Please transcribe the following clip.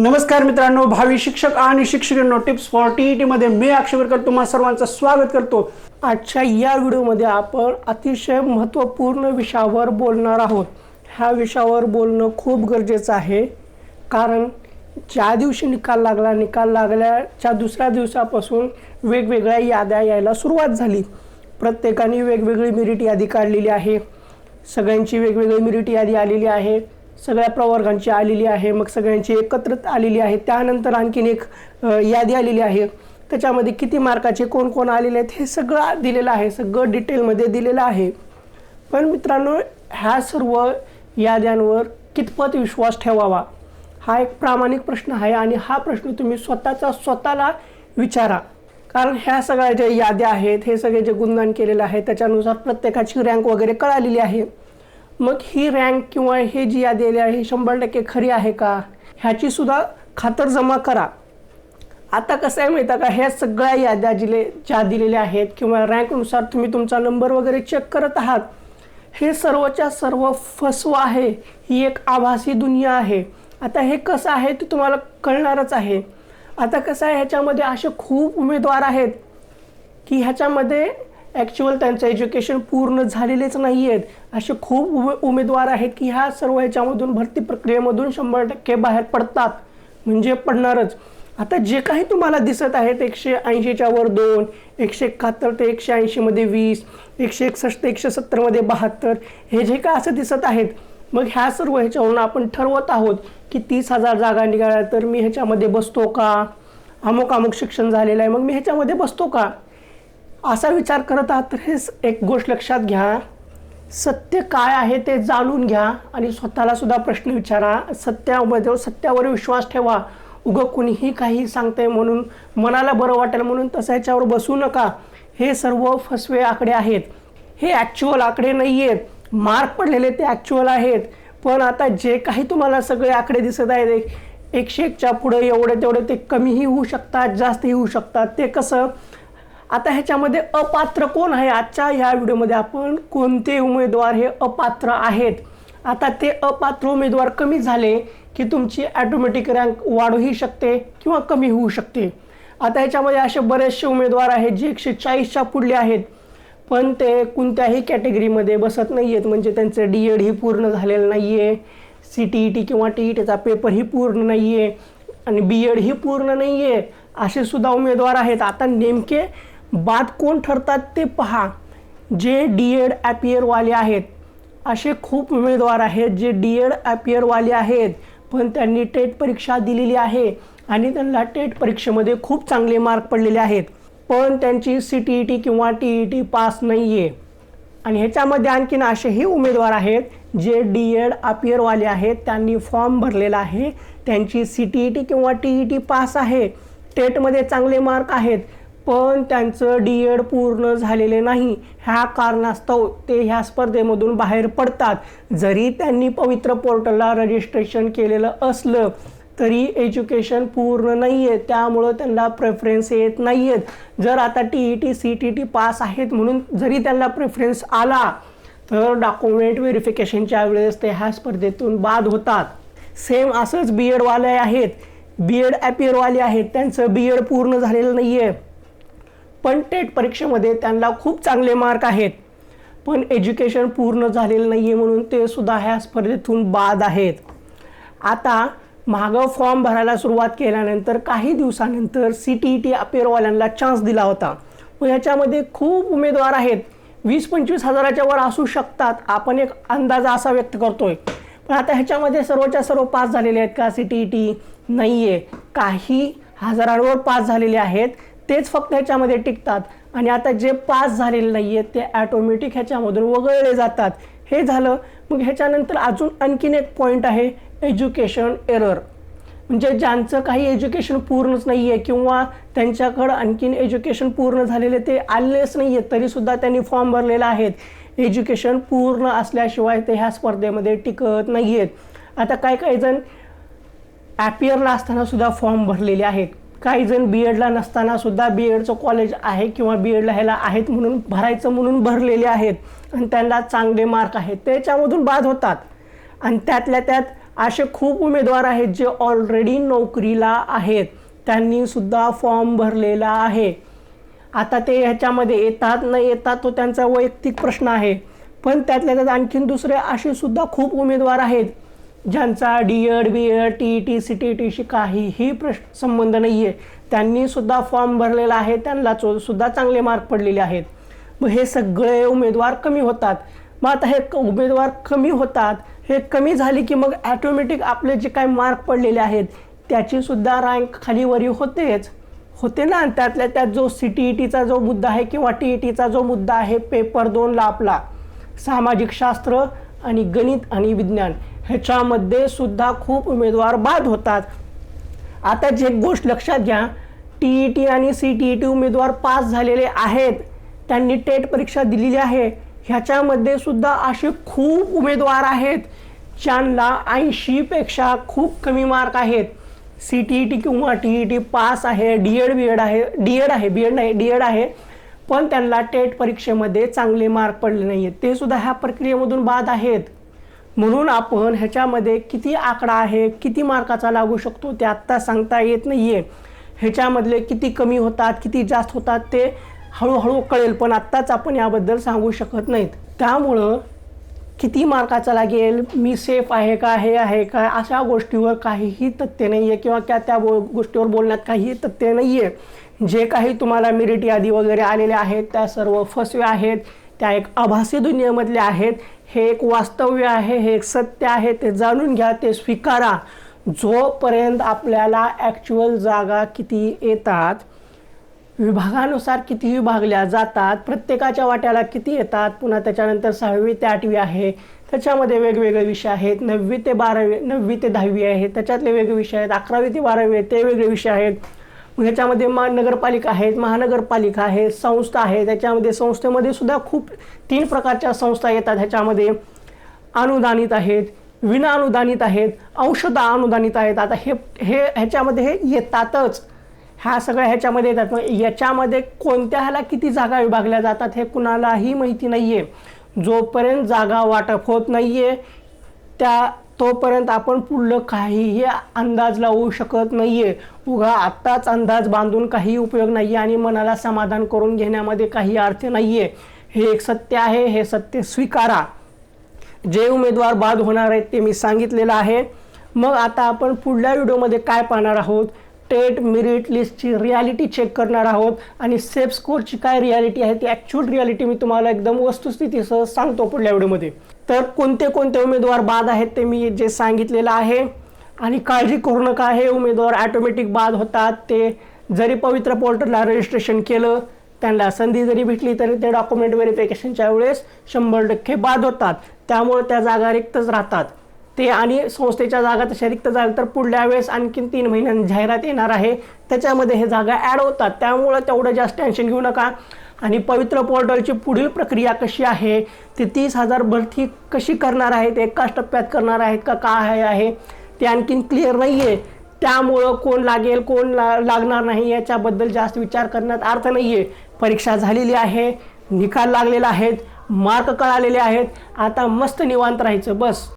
नमस्कार मित्रांनो, भावी शिक्षक आणि शिक्षकांनो, टिप्स फॉर टीईटी मध्ये मी अक्षय तुम्हा सर्वांचं स्वागत करतो। आजच्या या व्हिडिओमध्ये आपण अतिशय महत्त्वपूर्ण विषयावर बोलणार आहोत। ह्या विषयावर बोलणं खूप गरजेचं आहे, कारण ज्या दिवशी निकाल लागल्याच्या दुसऱ्या दिवसापासून वेगवेगळ्या याद्या यायला सुरुवात झाली। प्रत्येकाने वेगवेगळी मेरिट यादी काढलेली आहे, सगळ्यांची वेगवेगळी मेरिट यादी आलेली आहे, सगळ्या प्रवर्गांची आलेली आहे, मग सगळ्यांची एकत्रित आलेली आहे। त्यानंतर आणखीन एक यादी आलेली आहे, त्याच्यामध्ये किती मार्काचे कोण कोण आलेले आहेत हे सगळं दिलेलं आहे, सगळं डिटेलमध्ये दिलेलं आहे। पण मित्रांनो, ह्या सर्व याद्यांवर कितपत विश्वास ठेवावा हा एक प्रामाणिक प्रश्न आहे, आणि हा प्रश्न तुम्ही स्वतःला विचारा। कारण ह्या सगळ्या ज्या याद्या आहेत, हे सगळे जे गुणगान केलेलं आहे त्याच्यानुसार प्रत्येकाची रँक वगैरे कळालेली आहे। मग ही रँक किंवा हे जी यादी आली आहे 100% खरी आहे का, ह्याची सुद्धा खातरजमा करा। आता कसं आहे माहिती आहे का, ह्या सगळ्या याद्या ज्या दिलेल्या आहेत किंवा रँकनुसार तुम्ही तुमचा नंबर वगैरे चेक करत आहात, हे सर्वच्या सर्व फसवा आहे। ही एक आभासी दुनिया आहे। आता हे कसं आहे ते तुम्हाला कळणारच आहे। आता कसं आहे, ह्याच्यामध्ये असे खूप उमेदवार आहेत की ह्याच्यामध्ये ॲक्च्युअल त्यांचं एज्युकेशन पूर्ण झालेलेच नाही आहेत। असे खूप उमेदवार आहेत की ह्या सर्व ह्याच्यामधून भरती प्रक्रियेमधून 100% बाहेर पडतात, म्हणजे पडणारच। आता जे काही तुम्हाला दिसत आहेत 180च्या वर 2, 171 ते 180 मध्ये 20, 161 ते 170 मध्ये 72, हे जे काय असं दिसत आहेत, मग ह्या सर्व ह्याच्यावरून आपण ठरवत आहोत की 30,000 जागा निघाल्या तर मी ह्याच्यामध्ये बसतो का, अमुक शिक्षण झालेलं आहे मग मी ह्याच्यामध्ये बसतो का, असा विचार करत आहात तर हे एक गोष्ट लक्षात घ्या, सत्य काय आहे ते जाणून घ्या आणि स्वतःला सुद्धा प्रश्न विचारा। सत्यावर विश्वास ठेवा। उगं कुणीही काही सांगते म्हणून मनाला बरं वाटेल म्हणून तसं ह्याच्यावर बसू नका। हे सर्व फसवे आकडे आहेत, हे ॲक्च्युअल आकडे नाही आहेत। मार्क पडलेले ते ॲक्च्युअल आहेत, पण आता जे काही तुम्हाला सगळे आकडे दिसत आहेत 101च्या पुढे एवढे तेवढे ते कमीही होऊ शकतात, जास्तही होऊ शकतात। ते कसं, आता ह्याच्यामध्ये अपात्र कोण आहे, आजच्या ह्या व्हिडिओमध्ये आपण कोणते उमेदवार हे अपात्र आहेत। आता ते अपात्र उमेदवार कमी झाले की तुमची ॲटोमॅटिक रँक वाढूही शकते किंवा कमी होऊ शकते। आता ह्याच्यामध्ये असे बरेचसे उमेदवार आहेत जे 140च्या पुढले आहेत, पण ते कोणत्याही कॅटेगरीमध्ये बसत नाही आहेत, म्हणजे त्यांचं DED ही पूर्ण झालेलं नाही आहे, CTET किंवा TETचा पेपरही पूर्ण नाही आहे, आणि BEd ही पूर्ण नाही आहे, असे सुद्धा उमेदवार आहेत। आता नेमके बाद कोण ठरतात ते पहा। जे DEd ॲपियरवाले आहेत, असे खूप उमेदवार आहेत जे DEd ॲपियरवाले आहेत, पण त्यांनी टेट परीक्षा दिलेली आहे आणि त्यांना टेट परीक्षेमध्ये खूप चांगले मार्क पडलेले आहेत, पण त्यांची CTET किंवा TET पास नाही आहे। आणि ह्याच्यामध्ये आणखीन असेही उमेदवार आहेत जे DEd ॲपियरवाले आहेत, त्यांनी फॉर्म भरलेला आहे, त्यांची CTET किंवा TET पास आहे, टेटमध्ये चांगले मार्क आहेत, पण त्यांचं DEd पूर्ण झालेले नाही। ह्या कारणास्तव ते ह्या स्पर्धेमधून बाहेर पडतात। जरी त्यांनी पवित्र पोर्टलला रजिस्ट्रेशन केलेलं असलं तरी एज्युकेशन पूर्ण नाही आहे, त्यामुळं त्यांना प्रेफरन्स येत नाही आहेत। जर आता TET CTET पास आहेत म्हणून जरी त्यांना प्रेफरन्स आला तर डॉक्युमेंट व्हेरिफिकेशनच्या वेळेस ते ह्या स्पर्धेतून बाद होतात। सेम असंच BEd वाले आहेत, BEd ॲपियरवाले आहेत, त्यांचं BEd पूर्ण झालेलं नाही आहे, पण टेट परीक्षेमध्ये त्यांना खूप चांगले मार्क आहेत, पण एज्युकेशन पूर्ण झालेलं नाही आहे म्हणून ते सुद्धा ह्या स्पर्धेतून बाद आहेत। आता मागं फॉर्म भरायला सुरुवात केल्यानंतर काही दिवसानंतर CTET ॲपियरवाल्यांना चान्स दिला होता, मग ह्याच्यामध्ये खूप उमेदवार आहेत, 20-25 हजाराच्या वर असू शकतात, आपण एक अंदाज असा व्यक्त करतोय। पण आता ह्याच्यामध्ये सर्वच्या सर्व पास झालेले आहेत का, CTET नाही आहे, काही हजारांवर पास झालेले आहेत, तेच फक्त ह्याच्यामध्ये टिकतात, आणि आता जे पास झालेले नाही आहेत ते ॲटोमॅटिक ह्याच्यामधून वगळले जातात। हे झालं। मग ह्याच्यानंतर अजून आणखीन एक पॉईंट आहे, एज्युकेशन एरर, म्हणजे ज्यांचं काही एज्युकेशन पूर्णच नाही आहे किंवा त्यांच्याकडं आणखीन एज्युकेशन पूर्ण झालेले ते आलेच नाही आहेत, तरीसुद्धा त्यांनी फॉर्म भरलेला आहेत, एज्युकेशन पूर्ण असल्याशिवाय ते ह्या स्पर्धेमध्ये टिकत नाही आहेत। आता काही जण ॲपियरला असताना सुद्धा फॉर्म भरलेले आहेत, काही जण BEdला नसताना सुद्धा BEdचं कॉलेज आहे किंवा BEdला ह्याला आहेत म्हणून भरायचं म्हणून भरलेले आहेत, आणि त्यांना चांगले मार्क आहेत, त्याच्यामधून बाद होतात। आणि त्यातल्या त्यात असे खूप उमेदवार आहेत जे ऑलरेडी नोकरीला आहेत, त्यांनी सुद्धा फॉर्म भरलेला आहे. आता ते ह्याच्यामध्ये येतात न येतात तो त्यांचा वैयक्तिक प्रश्न आहे. पण त्यातल्या त्यात आणखीन दुसरे असे सुद्धा खूप उमेदवार आहेत ज्यांचा DED BED TET CTETशी काहीही संबंध नाही आहे, त्यांनी सुद्धा फॉर्म भरलेला आहे, त्यांना सुद्धा चांगले मार्क पडलेले आहेत. मग हे सगळे उमेदवार कमी होतात. मग आता हे उमेदवार कमी होतात, हे कमी झाले की मग ॲटोमॅटिक आपले जे काही मार्क पडलेले आहेत त्याची सुद्धा रँक खालीवरी होते ना. त्यातल्या त्यात जो CTETचा जो मुद्दा आहे किंवा TETचा जो मुद्दा आहे पेपर 2ला आपला सामाजिक शास्त्र आणि गणित आणि विज्ञान, ह्याच्यामध्ये सुद्धा खूप उमेदवार बाद होतात. आता जे गोष्ट लक्षात घ्या, TET आणि CTET उमेदवार पास झालेले आहेत, त्यांनी टेट परीक्षा दिलेली आहे, ह्याच्यामध्ये सुद्धा असे खूप उमेदवार आहेत ज्यांना 80पेक्षा खूप कमी मार्क आहेत. CTET किंवा TET पास आहे, DED आहे, पण त्यांना टेट परीक्षेमध्ये चांगले मार्क पडले नाही आहेत, ते सुद्धा ह्या प्रक्रियेमधून बाद आहेत. म्हणून आपण ह्याच्यामध्ये किती आकडा आहे, किती मार्काचा लागू शकतो ते आत्ता सांगता येत नाही आहे. ह्याच्यामधले किती कमी होतात, किती जास्त होतात ते हळूहळू कळेल, पण आत्ताच आपण याबद्दल सांगू शकत नाहीत. त्यामुळं किती मार्काचा लागेल, मी सेफ आहे का, हे आहे का, अशा गोष्टीवर काहीही तथ्य नाही आहे किंवा त्या गोष्टीवर बोलण्यात काहीही तथ्य नाही आहे. जे काही तुम्हाला मेरिट यादी वगैरे आलेल्या आहेत त्या सर्व फसव्या आहेत, त्या एक आभासी दुनियेमधले आहेत. हे एक वास्तव्य आहे, हे एक सत्य आहे, ते जाणून घ्या, ते स्वीकारा. जोपर्यंत आपल्याला ॲक्च्युअल जागा किती येतात, विभागानुसार किती विभागल्या जातात, प्रत्येकाच्या वाट्याला किती येतात, पुन्हा त्याच्यानंतर 6वी ते 8वी आहे, त्याच्यामध्ये वेगवेगळे विषय आहेत, 9वी ते 10वी आहे, त्याच्यातले वेगळे विषय आहेत, 11वी ते 12वी आहे, ते वेगळे विषय आहेत. ह्याच्यामध्ये नगरपालिका आहेत, महानगरपालिका आहे, संस्था आहे, त्याच्यामध्ये संस्थेमध्ये सुद्धा खूप 3 प्रकारच्या संस्था येतात. ह्याच्यामध्ये अनुदानित आहेत, विना अनुदानित आहेत, अंशतः अनुदानित आहेत. आता ह्याच्यामध्ये हे येतातच, ह्या सगळ्या ह्याच्यामध्ये येतात. मग याच्यामध्ये कोणत्या ह्याला किती जागा विभागल्या जातात हे कुणालाही माहिती नाही आहे. जोपर्यंत जागा वाटप होत नाही आहे तोपर्यंत आपण पुढलं काहीही अंदाज लावू शकत नाही आहे. उगा आत्ताच अंदाज बांधून काही उपयोग नाही आहे आणि मनाला समाधान करून घेण्यामध्ये काही अर्थ नाही आहे. हे एक सत्य आहे, हे सत्य स्वीकारा. जे उमेदवार बाद होणार आहेत ते मी सांगितलेलं आहे. मग आता आपण पुढल्या व्हिडिओमध्ये काय पाहणार आहोत, टेट मेरिट लिस्टची रियालिटी चेक करणार आहोत आणि सेफ स्कोरची काय रियालिटी आहे ती ॲक्च्युअल रियालिटी मी तुम्हाला एकदम वस्तुस्थितीसह सांगतो पुढल्या व्हिडिओमध्ये. तर कोणते उमेदवार बाद आहेत ते मी जे सांगितलेलं आहे. आणि काळजी करू नका, हे उमेदवार ॲटोमॅटिक बाद होतात. ते जरी पवित्र पोर्टलला रजिस्ट्रेशन केलं, त्यांना संधी जरी भेटली तरी ते डॉक्युमेंट व्हेरिफिकेशनच्या वेळेस 100% बाद होतात. त्यामुळे त्या जागा रिक्तच राहतात ते. आणि संस्थेच्या जागा तशा रिक्त झाल्या तर पुढल्या वेळेस आणखीन 3 महिन्यांनी जाहिरात येणार आहे, त्याच्यामध्ये हे जागा ॲड होतात. त्यामुळं तेवढं जास्त टेन्शन घेऊ नका. आणि पवित्र पोर्टलची पुढील प्रक्रिया कशी आहे, ते 30,000 भरती कशी करणार आहेत, एकाच टप्प्यात करणार आहेत का काय आहे ते आणखीन क्लिअर नाही आहे. त्यामुळं कोण लागेल कोण लागणार नाही याच्याबद्दल जास्त विचार करण्यात अर्थ नाही आहे. परीक्षा झालेली आहे, निकाल लागलेला आहेत, मार्क कळालेले आहेत, आता मस्त निवांत राहायचं बस.